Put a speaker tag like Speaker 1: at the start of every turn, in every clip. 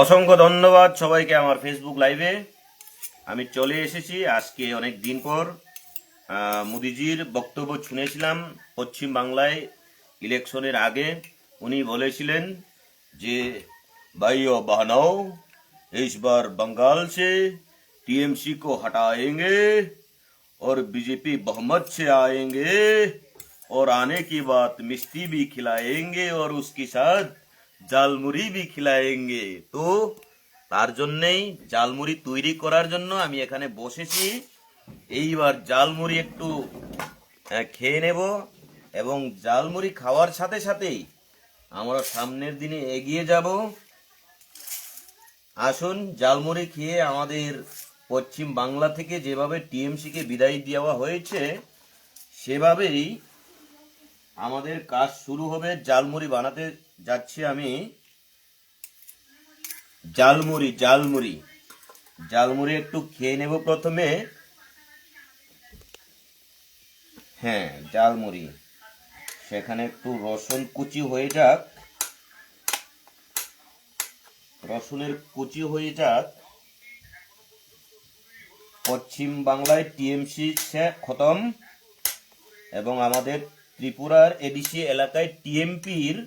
Speaker 1: অসংখ্য ধন্যবাদ সবাইকে আমার ফেসবুক লাইভে আমি চলে এসেছি। আজকে অনেক দিন পর মোদিজির বক্তব্য শুনেছিলাম পশ্চিম বাংলায় ইলেকশনের আগে। উনি বলেছিলেন যে भाइयों बहनों, इस बार बंगाल से टीएमसी को हटाएंगे और बीजेपी बहुमत से आएंगे और आने की बात मिष्टी भी खिलाएंगे और उसके साथ জালমুড়ি भी खिलाएंगे। তো তার জন্যই জালমুড়ি তৈরি করার জন্য আমি এখানে বসেছি। এইবার জালমুড়ি একটু খেয়ে নেব এবং জালমুড়ি খাওয়ার সাথে সাথেই আমরা সামনের দিনে এগিয়ে যাব। আসুন জালমুড়ি খেয়ে আমাদের পশ্চিম বাংলা থেকে যেভাবে টিএমসিকে বিদায় দেওয়া হয়েছে সেভাবেই আমাদের কাজ শুরু হবে। জালমুড়ি বানাতে যাচ্ছি আমি। জালমুড়ি জালমুড়ি জালমুড়ি একটু খেয়ে নেব প্রথমে। হ্যাঁ, জালমুড়ি, সেখানে একটু রসুন কুচি হয়ে যাক, রসুনের কুচি হয়ে যাক। পশ্চিম বাংলায় টিএমসি সে খতম এবং আমাদের ত্রিপুরার এডিসি এলাকায় টিএমপির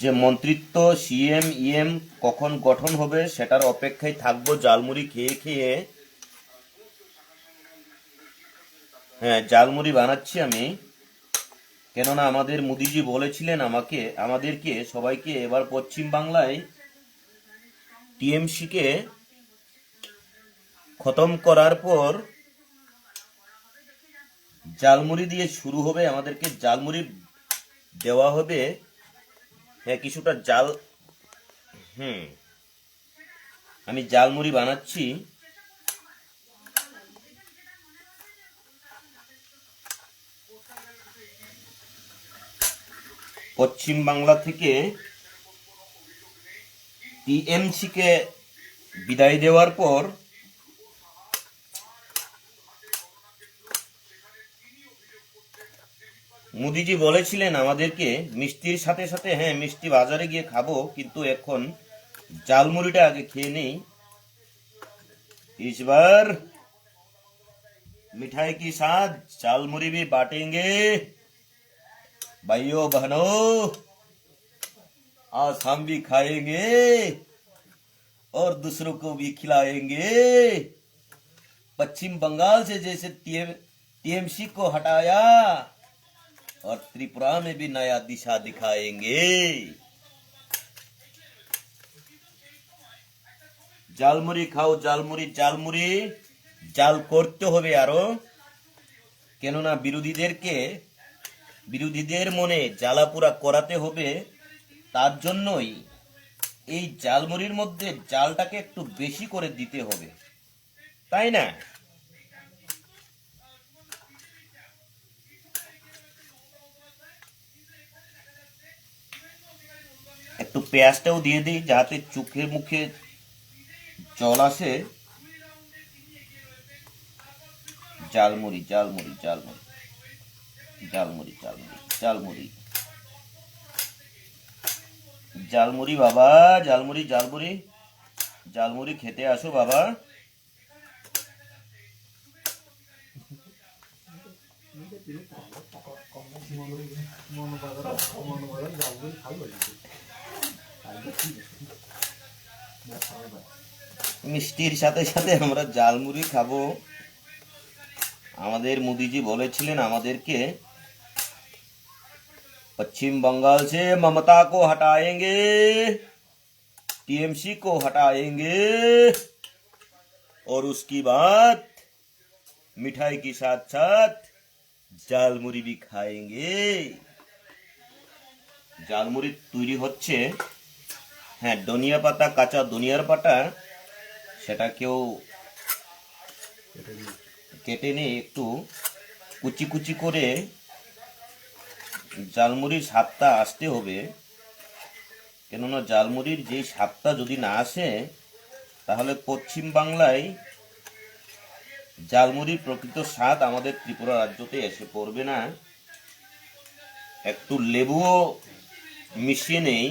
Speaker 1: যে মন্ত্রিত্ব সিএম ইএম কখন গঠন হবে সেটার অপেক্ষায় থাকবো জালমুড়ি খেয়ে খেয়ে। হ্যাঁ, জালমুড়ি বানাচ্ছি আমি, কেননা আমাদের মোদিজি বলেছিলেন আমাদেরকে সবাইকে এবার পশ্চিম বাংলায় টিএমসিকে খতম করার পর জালমুড়ি দিয়ে শুরু হবে, আমাদেরকে জালমুড়ি দেওয়া হবে। হ্যাঁ, কিছুটা জাল আমি জালমুড়ি বানাচ্ছি। পশ্চিম বাংলা থেকে টিএমসিকে বিদায় দেওয়ার পর মোদিজি বলেছিলেন আমাদেরকে মিষ্টির সাথে সাথে, হ্যাঁ মিষ্টি বাজারে গিয়ে খাবো, কিন্তু এখন জালমুড়িটা আগে খেয়ে নেই। इस बार मिठाई के साथ জালমুড়ি भी बांटेंगे। भाइयों बहनों, आज हम भी खाएंगे और दूसरों को भी खिलाएंगे। पश्चिम बंगाल से जैसे टीएमसी को हटाया और त्रिपुरा में भी नया दिशा दिखाएंगे। জালমুড়ি খাও, জালমুড়ি জালমুড়ি জাল করতে হবে আরো, কেননা বিরোধীদের মনে জ্বালাপুরা করাতে হবে। তার জন্যই এই জালমুড়ির মধ্যে জালটাকে একটু বেশি করে দিতে হবে, তাই না? একটু পেঁয়াজটাও দিয়ে দিই যাতে চোখে মুখে জল আসে। জালমুড়ি জালমুড়ি জালমুড়ি জালমুড়ি জালমুড়ি জালমুড়ি জালমুড়ি বাবা, জালমুড়ি জালমুড়ি জালমুড়ি খেতে আসো বাবা। মিষ্টির সাথে সাথে আমরা জালমুড়ি খাবো। আমাদের মোদিজি বলেছিলেন আমাদেরকে पश्चिम बंगाल से ममता को हटाएंगे, टीएमसी को हटाएंगे और उसकी बाद मिठाई के साथ साथ জালমুড়ি भी खाएंगे। জালমুড়ি তৈরি হচ্ছে। হ্যাঁ, ধনিয়া পাতা, কাঁচা ধনিয়ার পাতা, সেটাকেও কেটে নিয়ে একটু কুচি কুচি করে জালমুড়ির স্বাদটা আসতে হবে, কেননা জালমুড়ির যে স্বাদটা যদি না আসে তাহলে পশ্চিম বাংলায় জালমুড়ির প্রকৃত স্বাদ আমাদের ত্রিপুরা রাজ্যতে এসে পড়বে না। একটু লেবুও মিশিয়ে নেই।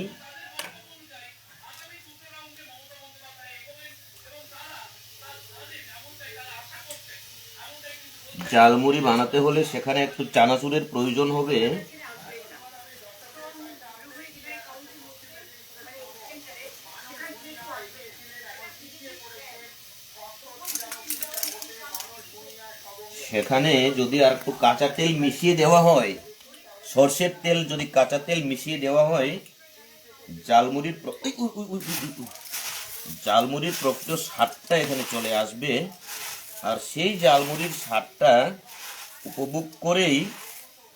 Speaker 1: জালমুড়ি বানাতে হলে সেখানে একটু চানাচুরের প্রয়োজন হবে। সেখানে যদি আর একটু কাঁচা তেল মিশিয়ে দেওয়া হয়, সর্ষের তেল যদি কাঁচা তেল মিশিয়ে দেওয়া হয়, জালমুড়ির জালমুড়ির প্রকৃত স্বাদটা এখানে চলে আসবে। আর সেই জালমুড়ির স্বাদটা উপভোগ করেই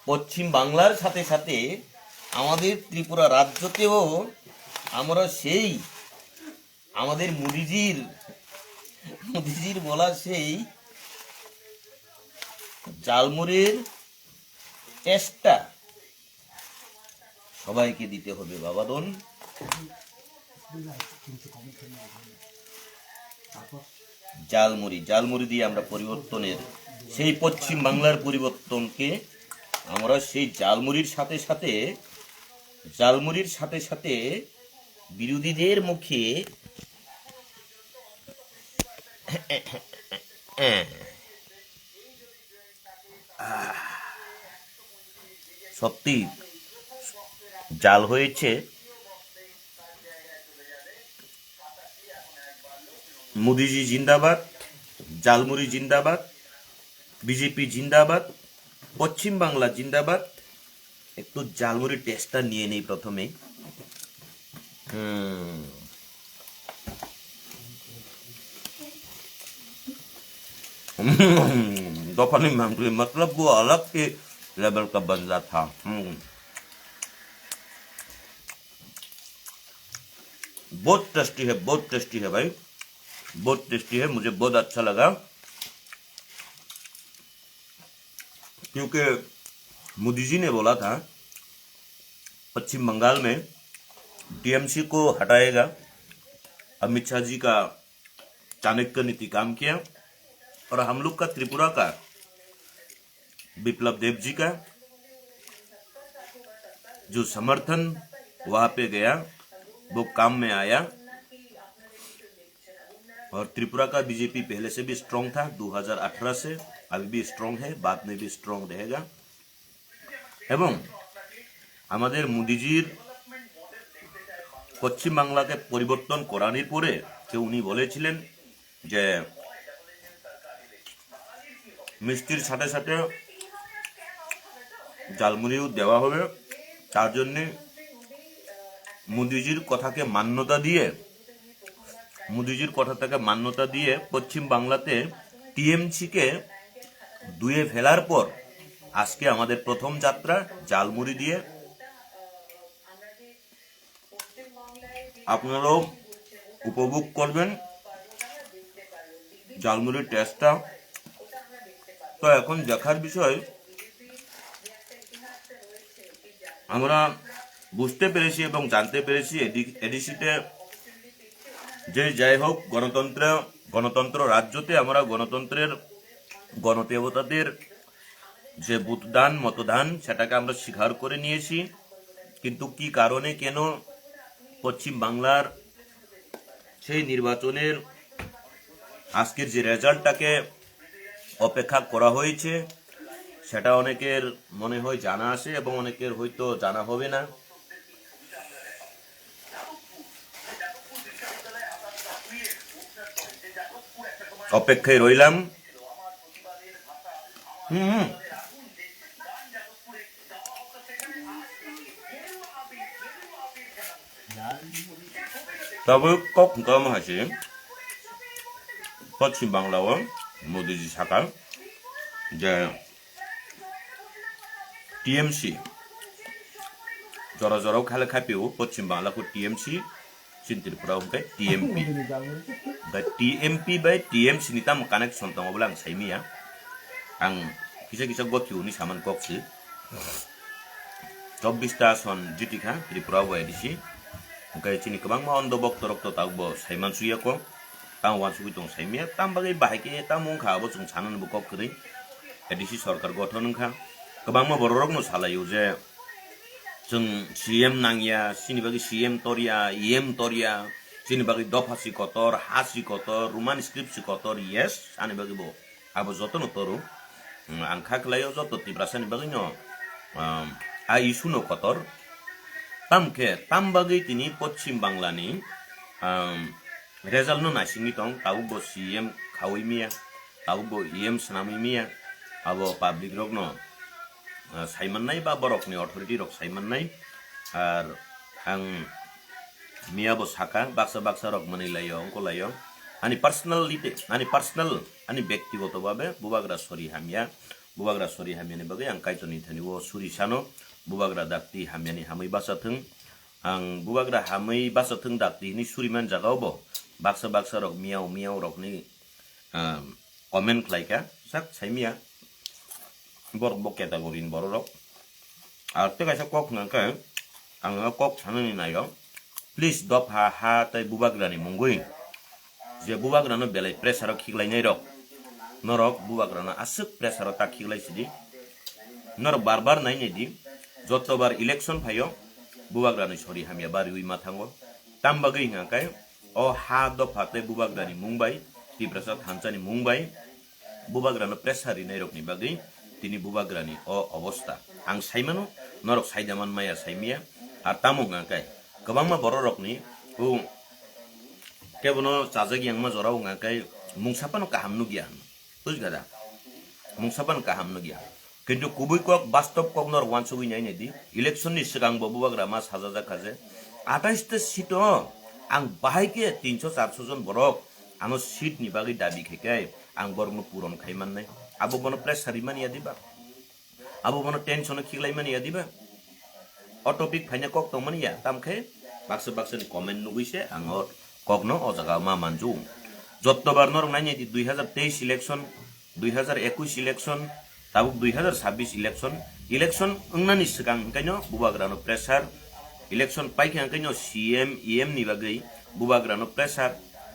Speaker 1: পশ্চিম বাংলার সাথে সাথে আমাদের ত্রিপুরা রাজ্যতেও আমরা সেই আমাদের মুদিজির বলা সেই জালমুড়ির টেস্টটা সবাইকে দিতে হবে বাবাদন। জালমুড়ি দিয়ে আমরা পরিবর্তনের সেই পশ্চিম বাংলার পরিবর্তনকে আমরা সেই জালমুড়ির সাথে সাথে বিরোধীদের মুখে সত্যি জাল হয়েছে। মোদিজি জিন্দাবাদ, জালমুড়ি জিন্দাবাদ, বিজেপি জিন্দাবাদ, পশ্চিম বাংলা জিন্দাবাদ। একটু জালমুড়ির টেস্টটা নিয়ে নেই প্রথমে। दफानी मतलब वो अलग के लेवल का बंदा था। बहुत टेस्टी है भाई, बहुत टेस्टी है। मुझे बहुत अच्छा लगा क्योंकि मोदी जी ने बोला था पश्चिम बंगाल में टीएमसी को हटाएगा। अमित शाह जी का चाणक्य नीति काम किया और हम लोग का त्रिपुरा का विप्लव देव जी का जो समर्थन वहां पे गया वो काम में आया। और त्रिपुरा का बीजेपी पहले से भी स्ट्रांग था, 2018 से अभी भी स्ट्रांग है, बाद में भी स्ट्रांग रहेगा। এবং আমাদের মোদিজির পশ্চিম বাংলাকে পরিবর্তন করানোর পরে যে উনি বলেছিলেন যে মিষ্টির সাথে সাথে জালমুড়িও দেওয়া হবে, তার জন্য মোদিজির কথাকে মান্যতা দিয়ে পশ্চিম বাংলাতে টিএমসিকে ধুয়ে ফেলার পর আজকে আমাদের প্রথম যাত্রা জালমুড়ি দিয়ে। আপনারাও উপভোগ করবেন জালমুড়ির টেস্টটা। তো এখন দেখার বিষয়, আমরা বুঝতে পেরেছি এবং জানতে পেরেছি এডিসিতে যে যাই হোক গণতন্ত্র রাজ্যতে আমরা গণদেবতাদের যে বুথদান মতদান সেটাকে আমরা স্বীকার করে নিয়েছি। কিন্তু কি কারণে কেন পশ্চিম বাংলার সেই নির্বাচনের আজকের যে রেজাল্টটাকে অপেক্ষা করা হয়েছে সেটা অনেকের মনে হয় জানা আছে এবং অনেকের হয়তো জানা হবে না। অপেক্ষায় রইলাম। তবে কম আছে পশ্চিম বাংলাও মোদিজি সরকার যে টিএমসি जरा जरा खाले खापियो पश्चिम बांग्ला को टीएमसी सिंत्रिपुरा उनके टीएमपी बाय टीएमसी नि ताम कानेक्शन दङ बोला आं साइमिया आं किसा गथिउनि सामान कक्सि 24 ता सन जिटिखा त्रिपुरा वाइदिसि ओंखाय चिनि गोबां अन्द बक्त रक्त तागबो साइमान सुयाको तां वानसुगि दं साइमिया ताम बागै बाहायके ताम मुंखाबो जों साननबो कक्रै एडिसि सरकार गठन ओंखा गोबां बर रकनो सालायो जे जों CM नांगिया सिनिबागि CM तरिया EM तरिया सिनिबागि दफासि कतर हासि कतर रोमान स्क्रिप्ट सि कतर yes आनिबागि बो आबो जतन तरू आं खाखलायो जत तिब्रासानि बागि न आ इशुनो कतर तामखे तामबागि तिनि पश्चिम बांलानि रेजाल्ट नो नासिंगि दं ताउबो CM खावैमिया ताउबो EM सनामिमिया आबो पाब्लिक रक न साइमन्नाय बा बरकनि अथरिटी रक साइमन्नाय आर आं मियाबो साका बाक्सा रक मनिलायो अंकलायो आनि पर्सनल आनि व्यक्तिगत भाबे बुबाग्रा सरि हामियानि बागै आं काइटनि थानिबो सुरि सानो बुबाग्रा दाक्ति हामियानि हामै बासाथों आं बुबाग्रा हामै बासाथों दाक्तिनि सुरिमान जागावबो बाक्सा रक मियाव रकनि कमेन्ट खालायका sak साइमिया borok bo category ni borok te kaisa kok ngangka anga kok sanani nayo please dop ha tai bubagrani mungui je bubagrano belai pressure khiklainai rok norok bubagrano asuk pressure ta khiklai sidi nor barbar nai nei di jotobar election phayo bubagrani sori hamia bari ui mathango tambagui ngangkai o ha dop ha tai bubagrani mungbai ti pressure thanchani mungbai bubagrano pressure nei rok ni bagui তিনি বুবাগ্রানি অবস্থা আং সাইমানো নরক সাইদামান মায়া সাইমিয়া আর তামো গাকাই गोबांमा बर रकनि उ केबनो चाजगि आंमा जराव गाकाय मुंसापान काहामनु गिया बुझगादा मुंसापान काहामनु गिया किन्तु कुबै कक बास्तव कक नर वानसुगि नाय नेदि इलेक्शन नि सिगां बुबाग्रा मा साजाजा खाजे 28 ता सीट आं बाहायके 300 400 जन बरक आङो सीट नि बागै दाबि खेकाय आं बरनो पुरन खायमाननाय आबो बनो प्रेसारि मानि यादिबा आबो बनो टेंशन खिगलाय मानि यादिबा टपिक फाइना कक तो मानि या तामखे बाक्स नि कमेन्ट नुगैसे आं ककनो अ जागा मा मानजु जत्तबार नर नायनि 2023 इलेक्शन 2021 इलेक्शन ताबु 2026 इलेक्शन अंगनानि सिगां ओंखायनो बुबाग्रानो प्रेसार इलेक्शन पाइखे ओंखायनो CM EM नि बागै बुबाग्रानो प्रेसार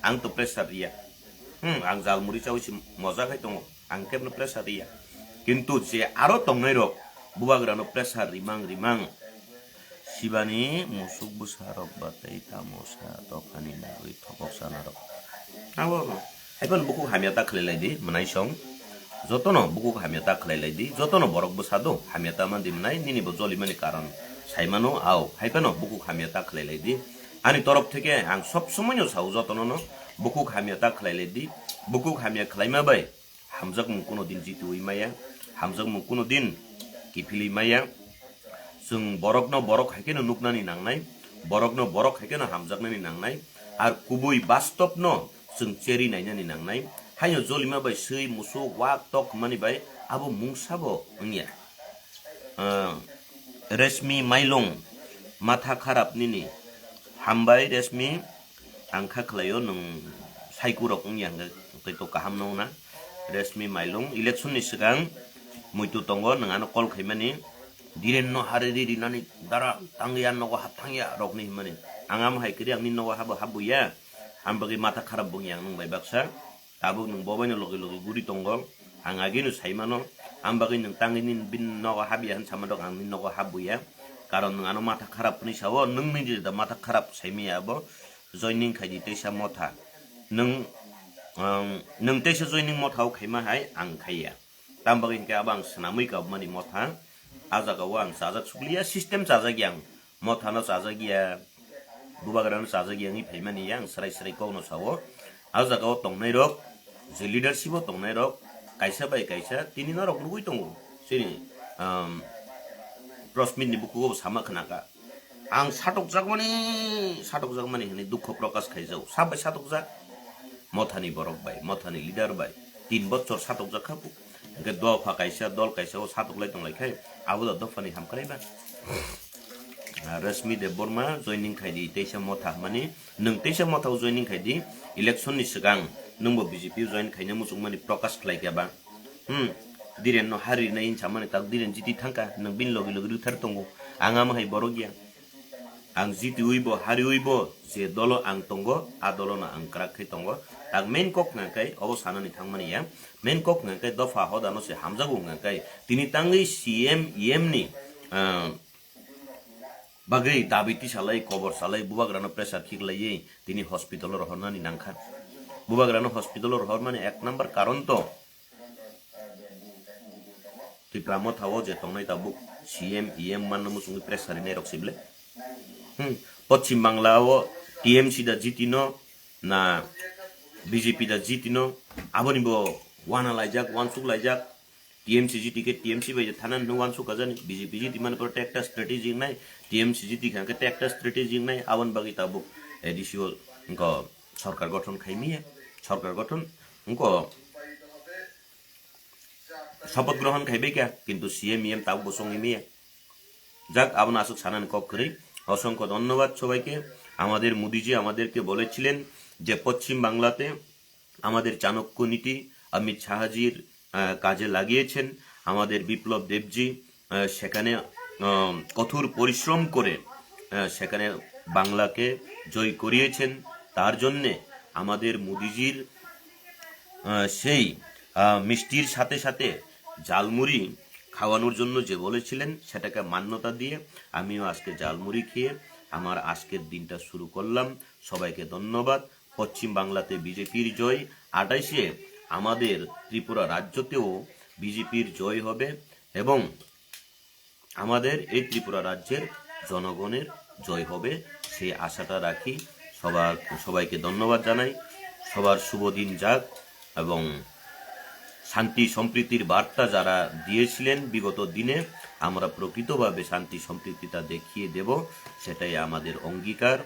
Speaker 1: आं तो प्रेसार रिया आं जालमुरि चावसि मजाखाय दङ आं केबनो प्रेसार रिया किन्तु जे आरो तंनाय रक बुबाग्रानो प्रेसार रिमां शिबानि मुसुक बुसारक बातै तामसा दखानि नागै थकसानारक आबो हाइपन बुकु हामिया ताखलायलायदि मनाय सं जतनो बुकु हामिया ताखलायलायदि जतनो बरक बुसादो हामिया तामान्दि मनाय निनिबो जलिमानि कारण साइमानो आव हाइपनो बुकु हामिया ताखलायलायदि आनि तरफ থেকে आं सब समयनो साउ जतनो न बुकु हामिया ताखलायलायदि बुकु हामिया खलायमा बाय हामजक मुकुनो दिन जितुइ माया हामजक मुकुनो दिन किफिलि माया जों बरकनो बरक हायकेनो नुकनानि नांनाय बरकनो बरक हायकेनो हामजाकनानि नांनाय आर कुबुइ बास्तबनो जों चेरि नायनानि नांनाय हायो जलिमा बाय सै मुसु वाक तक मानि बाय आबो मुंसाबो ओंया रेशमी माइलं माथा खराबनिनि हामबाय रेशमी आंखा खलायो नों साइकुरक ओंया तो काहाम नौना रेशमी माइलं इलेक्शन नि सिगां मुइतु तंगो नङानो कल खैमानि दिरेननो हारेरि रिनानि दारा तांगिया नगो हाबथांगिया रकनि माने आंगाम हायकरि आंनि नगो हाबुया आमबागि माथा खराब बुंया नों बाय बाक्सा ताबु नों बबायनो लगे गुरि तंगो आं आगेनो साइमानो आमबागि नों तांगिनि बिन नगो हाबिया हन सामादक आंनि नगो हाबुया कारण नङानो माथा खराबनि सावो नों निजे दा माथा खराब साइमियाबो जयनिं खायदि तेसा मथा नों तेसा जयनिं मथाव खैमा हाय आं खाया तामबागि के आबां सनामै गाब मानि मथा आजागाव आं साजाक सुग्लिया सिस्टेम साजागियां मथानो साजागिया बुबाग्रानो साजागियानि फैमानि आं सराय कौनो सावो आजागाव तंनाय रक जे लिडारशिप तंनाय रक कायसा बाय कायसा तिनि न रक नुगै दङ सिनि प्रसमिननि बुकुखौ सामा खनाका आं साटक जागमानि हनै दुख प्रकाश खायजाव साबाय साटक जाग मथानि बरक बाय मथानि लिडार बाय 3 बछर साटक जाखाबु के दफा कायसा दल कायसा साटकलाय दंलायखाय आबो दफानि हामखालायबा रश्मि देबबर्मा जयनिं खायदि तेसा मथा माने नों तेसा मथाव जयनिं खायदि इलेक्शन नि सिगां नोंबो बीजेपी जयन खायनो मुसुक माने प्रकाश खालायगाबा दिरेन न हारि नाय सामाने ताक दिरेन जिति थांका नों बिन लगे रुथार दंगो आंगा माहाय बरगिया आं जिति उइबो हारि उइबो जे दल आं तंगो आ दलना आं क्राखै तंगो ताक मेन कक नाकाय अबो सानानि थांमानिया मेन कक नाकाय दफा हदानो से हामजागो नाकाय तिनि तांगै CM EM नि bagai dabiti salai kobor salai bubagrano pressure khiglai তিনি হসপিটাল রহনানি নাংখান বুবাগ্রানো হসপিটাল রহর মানে এক নাম্বার কারণ তো তুই প্রামো থাও যে তংনাই তাবুক সিএম ইএম মান্য মুসুঙ্গি প্রেসারি নে রক্সিবলে পশ্চিম বাংলাও টিএমসি দা জিতিনো না বিজেপি দা জিতিনো আবনিবো ওয়ানা লাইজাক ওয়ানসুক লাইজাক টিএমসি জিটিকে টিএমসি বাইজে থানান নো ওয়ানসুক আজানি বিজেপি জিতি মানে পরে একটা স্ট্র্যাটেজি নাই টিএমসি জিতি খানকে একটা স্ট্র্যাটেজি নাই আবন বাগি তাবুক এডিসিও সরকার গঠন খাইমিয়ে সরকার গঠন শপথ গ্রহণ খাইবে কে কিন্তু সিএম ইএম তাও বসঙ্গি মিয়ে যাক আবন আসুক সানান কক্ষরে অসংখ্য ধন্যবাদ সবাইকে আমাদের মোদিজি আমাদেরকে বলেছিলেন যে পশ্চিম বাংলাতে আমাদের চাণক্য নীতি অমিত শাহজির কাজে লাগিয়েছেন আমাদের বিপ্লব দেবজি সেখানে কঠোর পরিশ্রম করে সেখানে বাংলাকে জয় করিয়েছেন তার জন্যে আমাদের মোদিজির সেই মিষ্টির সাথে সাথে ঝালমুড়ি খাওয়ানোর জন্য যে বলেছিলেন সেটাকে মান্যতা দিয়ে আমিও আজকে ঝালমুড়ি খেয়ে আমার আজকের দিনটা শুরু করলাম সবাইকে ধন্যবাদ পশ্চিম বাংলাতে বিজেপির জয় 28-এ আমাদের ত্রিপুরা রাজ্যতেও বিজেপির জয় হবে এবং আমাদের এই ত্রিপুরা রাজ্যের জনগণের জয় হবে সেই আশাটা রাখি সবাইকে ধন্যবাদ জানাই সবার শুভ দিন যাক এবং শান্তি সম্প্রীতির বার্তা যারা দিয়েছিলেন বিগত দিনে আমরা প্রকৃতভাবে শান্তি সম্প্রীতিটা দেখিয়ে দেব সেটাই আমাদের অঙ্গীকার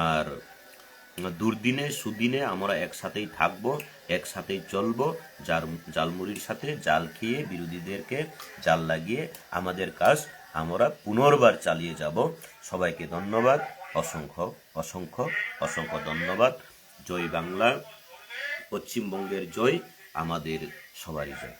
Speaker 1: আর দুর্দিনে সুদিনে আমরা একসাথেই থাকবো একসাথেই চলবো জালমুড়ির সাথে জাল খেয়ে বিরোধীদেরকে জাল লাগিয়ে আমাদের কাজ আমরা পুনর্বার চালিয়ে যাব সবাইকে ধন্যবাদ অসংখ্য অসংখ্য অসংখ্য ধন্যবাদ জয় বাংলা পশ্চিমবঙ্গের জয় আমাদের সবারই জয়